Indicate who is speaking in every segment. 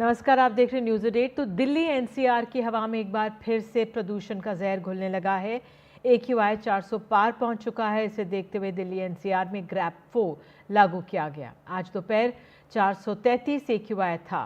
Speaker 1: नमस्कार, आप देख रहे हैं न्यूज़ अपडेट। तो दिल्ली एनसीआर की हवा में एक बार फिर से प्रदूषण का जहर घुलने लगा है। AQI 400 पार पहुंच चुका है। इसे देखते हुए दिल्ली एनसीआर में ग्रैप 4 लागू किया गया। आज दोपहर 433 AQI था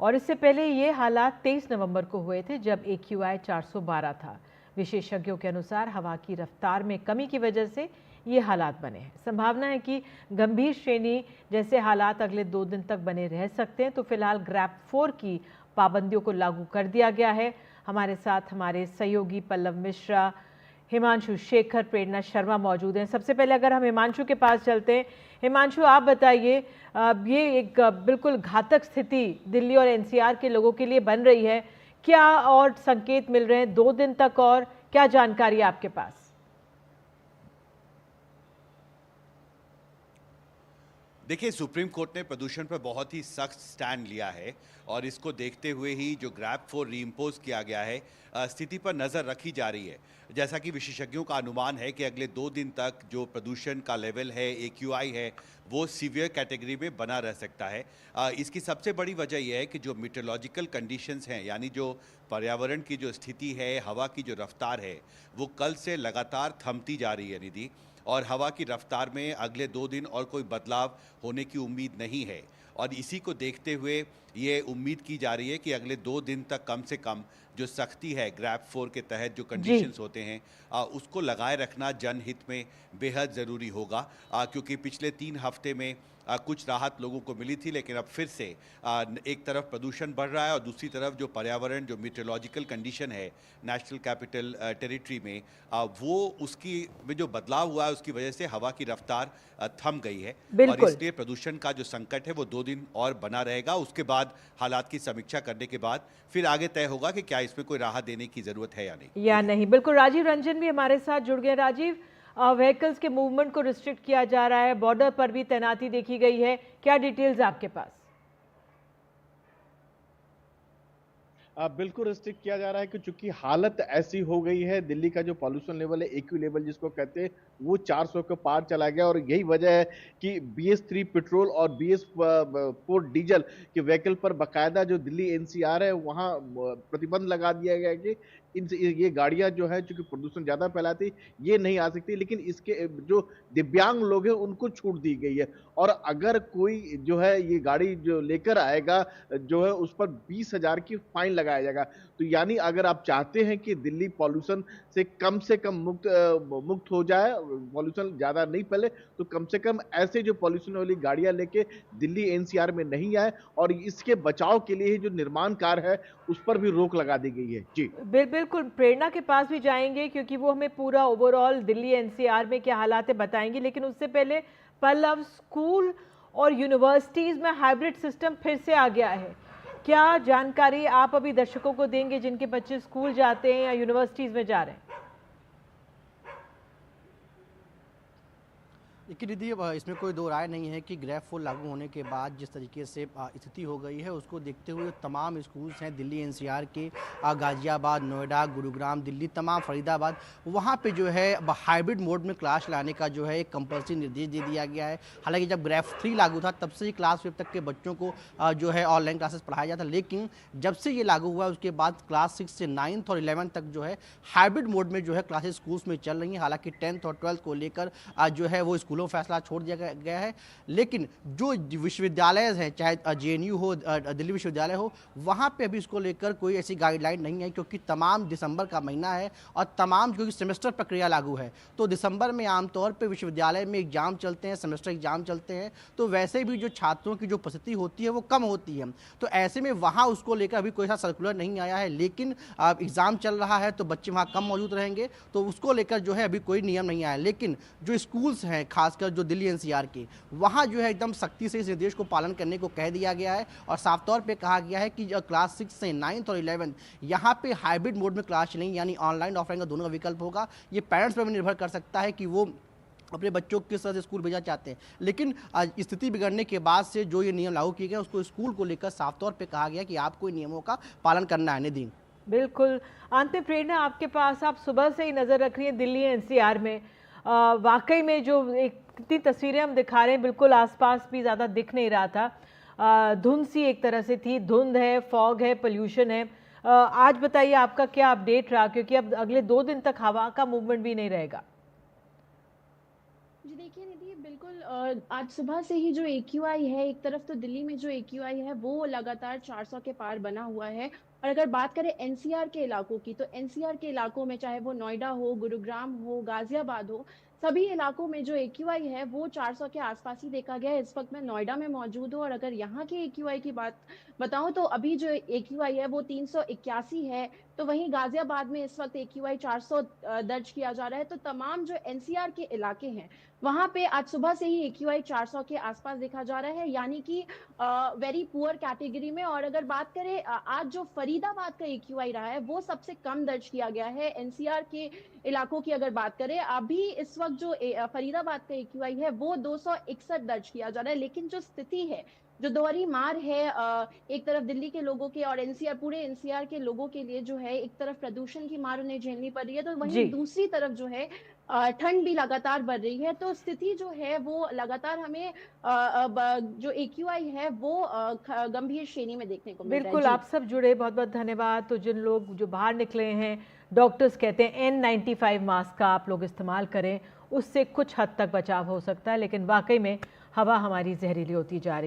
Speaker 1: और इससे पहले ये हालात 23 नवंबर को हुए थे जब AQI 412 था। विशेषज्ञों के अनुसार हवा की रफ्तार में कमी की वजह से ये हालात बने हैं। संभावना है कि गंभीर श्रेणी जैसे हालात अगले 2 दिन तक बने रह सकते हैं। तो फिलहाल ग्रैप 4 की पाबंदियों को लागू कर दिया गया है। हमारे साथ हमारे सहयोगी पल्लव मिश्रा, हिमांशु शेखर, प्रेरणा शर्मा मौजूद हैं। सबसे पहले अगर हम हिमांशु के पास चलते हैं, हिमांशु आप बताइए, ये एक बिल्कुल घातक स्थिति दिल्ली और एनसीआर के लोगों के लिए बन रही है। क्या और संकेत मिल रहे हैं 2 दिन तक, और क्या जानकारी है आपके पास?
Speaker 2: देखिए, सुप्रीम कोर्ट ने प्रदूषण पर बहुत ही सख्त स्टैंड लिया है और इसको देखते हुए ही जो ग्रैप 4 रीइम्पोज किया गया है, स्थिति पर नज़र रखी जा रही है। जैसा कि विशेषज्ञों का अनुमान है कि अगले 2 दिन तक जो प्रदूषण का लेवल है, AQI है, वो सीवियर कैटेगरी में बना रह सकता है। इसकी सबसे बड़ी वजह यह है कि जो मीटरोलॉजिकल कंडीशंस हैं, यानी जो पर्यावरण की जो स्थिति है, हवा की जो रफ्तार है, वो कल से लगातार थमती जा रही है निधि। और हवा की रफ्तार में अगले 2 दिन और कोई बदलाव होने की उम्मीद नहीं है और इसी को देखते हुए ये उम्मीद की जा रही है कि अगले 2 दिन तक कम से कम जो सख्ती है ग्रैप 4 के तहत जो कंडीशंस होते हैं, उसको लगाए रखना जनहित में बेहद ज़रूरी होगा। क्योंकि पिछले 3 हफ्ते में कुछ राहत लोगों को मिली थी, लेकिन अब फिर से एक तरफ प्रदूषण बढ़ रहा है और दूसरी तरफ जो पर्यावरण, जो मीटरोलॉजिकल कंडीशन है नेशनल कैपिटल टेरिटरी में, वो उसकी में जो बदलाव हुआ है उसकी वजह से हवा की रफ्तार थम गई है और इसलिए प्रदूषण का जो संकट है वो 2 दिन और बना रहेगा। उसके बाद हालात की समीक्षा करने के बाद फिर आगे तय होगा कि क्या इसमें कोई राहत देने की जरूरत है या नहीं।
Speaker 1: बिल्कुल, राजीव रंजन भी हमारे साथ जुड़ गए। राजीव, व्हीकल्स के मूवमेंट को रिस्ट्रिक्ट किया जा रहा है, बॉर्डर पर भी तैनाती देखी गई है, क्या डिटेल्स आपके पास?
Speaker 3: बिल्कुल रिस्ट्रिक्ट किया जा रहा है कि चूंकि हालत ऐसी हो गई है, दिल्ली का जो पॉल्यूशन लेवल है, AQ लेवल जिसको कहते हैं, वो 400 के पार चला गया और यही वजह है कि BS3 पेट्रोल और BS4 डीजल के व्हीकल पर बाकायदा जो दिल्ली NCR है वहां प्रतिबंध लगा दिया गया है कि ये गाड़ियां जो है चूंकि प्रदूषण ज्यादा फैलाती, ये नहीं आ सकती, लेकिन इसके जो दिव्यांग लोग हैं उनको छूट दी गई है। और अगर कोई जो है ये गाड़ी जो लेकर आएगा जो है उस पर 20,000 की फाइन लगाया जाएगा। तो यानी अगर आप चाहते हैं कि दिल्ली पॉल्यूशन से कम मुक्त हो जाए, पॉल्यूशन ज्यादा नहीं फैले, तो कम से कम ऐसे जो पॉल्यूशन वाली गाड़ियां लेके दिल्ली NCR में नहीं आए और इसके बचाव के लिए जो निर्माण कार्य है उस पर भी रोक लगा दी गई है। जी
Speaker 1: बिल्कुल, प्रेरणा के पास भी जाएंगे क्योंकि वो हमें पूरा ओवरऑल दिल्ली एनसीआर में क्या हालात है बताएंगी, लेकिन उससे पहले पल्लव, स्कूल और यूनिवर्सिटीज में हाइब्रिड सिस्टम फिर से आ गया है। क्या जानकारी आप अभी दर्शकों को देंगे जिनके बच्चे स्कूल जाते हैं या यूनिवर्सिटीज में जा रहे हैं?
Speaker 4: देखिए दीदी, इसमें कोई दो राय नहीं है कि ग्रैप 4 लागू होने के बाद जिस तरीके से स्थिति हो गई है उसको देखते हुए तमाम स्कूल्स हैं दिल्ली NCR के, गाजियाबाद, नोएडा, गुरुग्राम, दिल्ली, तमाम फरीदाबाद, वहाँ पे जो है हाइब्रिड मोड में क्लास लाने का जो है एक कंपल्सरी निर्देश दे दिया गया है। हालांकि जब ग्रैप 3 लागू था तब से ही क्लास 5 तक के बच्चों को जो है ऑनलाइन क्लासेस पढ़ाया जाता, लेकिन जब से ये लागू हुआ उसके बाद क्लास 6 से 9th और 11th तक जो है हाइब्रिड मोड में जो है क्लासेस स्कूल्स में चल रही हैं। हालांकि 10th और 12th को लेकर जो है वो स्कूल फैसला छोड़ दिया गया है, लेकिन जो विश्वविद्यालय हैं, चाहे JNU हो, दिल्ली विश्वविद्यालय हो, वहां पे अभी इसको लेकर कोई ऐसी गाइडलाइन नहीं है क्योंकि तमाम दिसंबर का महीना है और तमाम क्योंकि सेमेस्टर प्रक्रिया लागू है, तो दिसंबर में आमतौर पे विश्वविद्यालय में एग्जाम चलते हैं, सेमेस्टर एग्जाम चलते हैं, तो वैसे भी जो छात्रों की जो उपस्थिति होती है वो कम होती है। तो ऐसे में वहाँ उसको लेकर अभी कोई ऐसा सर्कुलर नहीं आया है, लेकिन एग्जाम चल रहा है तो बच्चे वहाँ कम मौजूद रहेंगे, तो उसको लेकर जो है अभी कोई नियम नहीं आया। लेकिन जो स्कूल्स हैं खासकर जो दिल्ली NCR के, वहाँ जो है एकदम सख्ती से इस निर्देश को पालन करने को कह दिया गया है और साफ तौर पे कहा गया है कि क्लास 6 से 9th और 11th यहाँ पे हाइब्रिड मोड में क्लास चलेंगी, यानी ऑनलाइन ऑफलाइन का दोनों का विकल्प होगा। ये पेरेंट्स पर भी निर्भर कर सकता है कि वो अपने बच्चों को किस तरह से स्कूल भेजना चाहते हैं, लेकिन स्थिति बिगड़ने के बाद से जो ये नियम लागू किए गए उसको स्कूल को लेकर साफ तौर पर कहा गया कि आपको इन नियमों का पालन करना है। निधि,
Speaker 1: बिल्कुल। अंत में प्रेरणा आपके पास, आप सुबह से ही नजर रख रही हैं दिल्ली NCR में, वाकई में जो एक इतनी तस्वीरें हम दिखा रहे हैं, बिल्कुल आसपास भी ज़्यादा दिख नहीं रहा था। धुंध सी एक तरह से थी, धुंध है, फॉग है, पोल्यूशन है। आज बताइए आपका क्या अपडेट रहा, क्योंकि अब अगले 2 दिन तक हवा का मूवमेंट भी नहीं रहेगा।
Speaker 5: जी देखिए निधि, बिल्कुल आज सुबह से ही जो AQI है, एक तरफ तो दिल्ली में जो AQI है वो लगातार 400 के पार बना हुआ है। और अगर बात करें NCR के इलाकों की, तो NCR के इलाकों में चाहे वो नोएडा हो, गुरुग्राम हो, गाजियाबाद हो, सभी इलाकों में जो AQI है वो 400 के आसपास ही देखा गया है। इस वक्त मैं नोएडा में मौजूद हूँ और अगर यहाँ के AQI की बात बताऊं तो अभी जो AQI है वो 381 है। तो वहीं गाजियाबाद में इस वक्त AQI 400 दर्ज किया जा रहा है। तो तमाम जो NCR के इलाके हैं वहां पे आज सुबह से ही AQI 400 के आसपास देखा जा रहा है, यानी कि वेरी पुअर कैटेगरी में। और अगर बात करें आज जो फरीदाबाद का AQI रहा है वो सबसे कम दर्ज किया गया है। NCR के इलाकों की अगर बात करें, अभी इस वक्त जो फरीदाबाद का AQI है वो 261 दर्ज किया जा रहा है। लेकिन जो स्थिति है, जो दोहरी मार है एक तरफ दिल्ली के लोगों के और पूरे NCR के लोगों के लिए जो है, एक तरफ प्रदूषण की मार उन्हें झेलनी पड़ रही है, तो वहीं दूसरी तरफ जो है ठंड भी लगातार बढ़ रही है। तो स्थिति जो है वो लगातार हमें जो AQI है वो गंभीर श्रेणी में देखने को मिल रहा है।
Speaker 1: बिल्कुल, आप सब जुड़े, बहुत बहुत धन्यवाद। तो जिन लोग जो बाहर निकले हैं, डॉक्टर्स कहते हैं N95 मास्क का आप लोग इस्तेमाल करें, उससे कुछ हद तक बचाव हो सकता है, लेकिन वाकई में हवा हमारी जहरीली होती जा रही है।